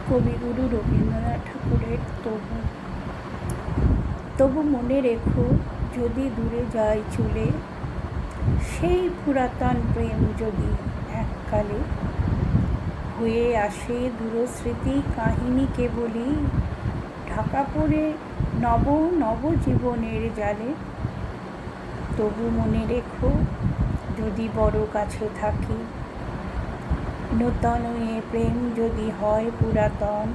কবিগুরু রবীন্দ্রনাথ ঠাকুরের তবু তবু মনে রেখো, যদি দূরে যায় চলে সেই পুরাতন প্রেম, যদি এককালে হয়ে আসে দূরস্মৃতি কাহিনী কেবলই ঢাকা পড়ে নব নব জীবনের জালে। তবু মনে রেখো, যদি বড় কাছে থাকি, নূতন এ প্রেম যদি হয় পুরাতন,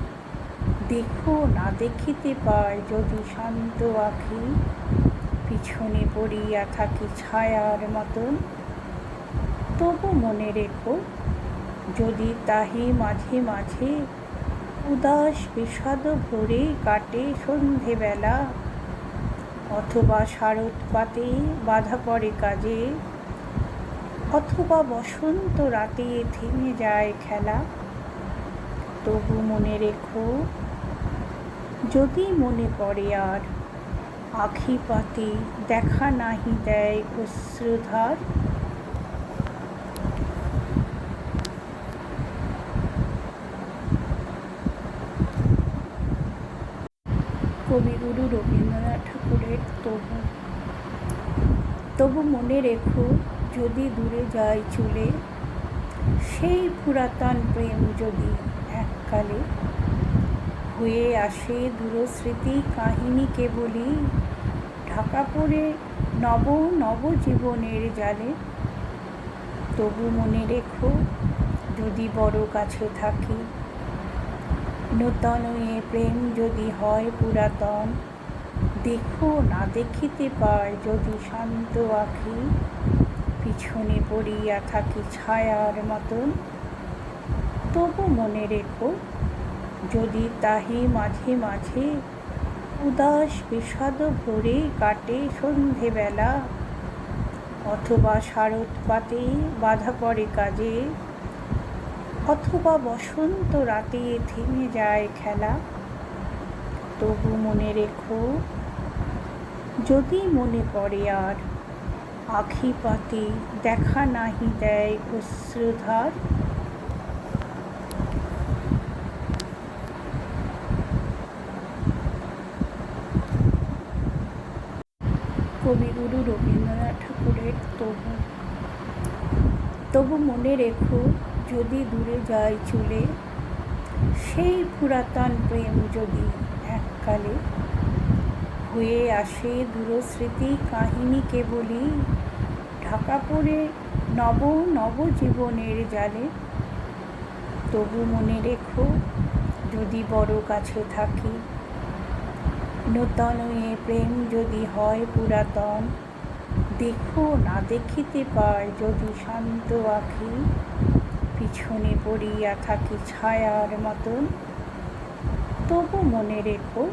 দেখো না দেখিতে পায় যদি শান্ত আঁখি, পিছনে পড়িয়া থাকি ছায়ার মতন। তবু মনে রেখো, যদি তাহি মাঝে মাঝে উদাস বিষাদ ভরে কাটে সন্ধেবেলা, অথবা শারদ পাতে বাধা পড়ে কাজে, অথবা বসন্ত রাতে থেমে যায় খেলা। তবু মনে রেখো, যদি মনে পড়ে আর আখি পাতে দেখা নাহি দেয় অশ্রুধার। কবিগুরু রবীন্দ্রনাথ ঠাকুরের তবু তবু মনে রেখো, যদি দূরে যায় চলে সেই পুরাতন প্রেম, যদি এককালে হয়ে আসে দূরস্মৃতি কাহিনী কেবলই ঢাকা পড়ে নব নব জীবনের জালে। তবু মনে রেখো, যদি বড় কাছে থাকি, নূতন এ প্রেম যদি হয় পুরাতন, দেখো না দেখিতে পায় যদি শান্ত আঁখি, পিছনে পড়িয়া থাকি ছায়ার মতন। তবু মনে রেখো, যদি তাহি মাঝে মাঝে উদাস বিষাদ ভরে কাটে সন্ধেবেলা, অথবা শারদ পাতে বাধা পড়ে কাজে, অথবা বসন্ত রাতে থেমে যায় খেলা। তবু মনে রেখো, যদি মনে পড়ে আর আখি পাতে দেখা নাহি দেয় অশ্রুধার। কবিগুরু রবীন্দ্রনাথ ঠাকুরের তবু মনে রেখো, যদি দূরে যায় চলে সেই পুরাতন প্রেম, যদি এককালে হয়ে আসে দূরস্মৃতি কাহিনী কেবলই ঢাকা পড়ে নব নব জীবনের জালে। তবু মনে রেখো, যদি বড় কাছে থাকি, নূতন এ প্রেম যদি হয় পুরাতন, দেখো না দেখিতে পায় যদি শান্ত আঁখি, পিছনে পড়িয়া থাকি ছায়ার মতন। তবু মনে রেখো,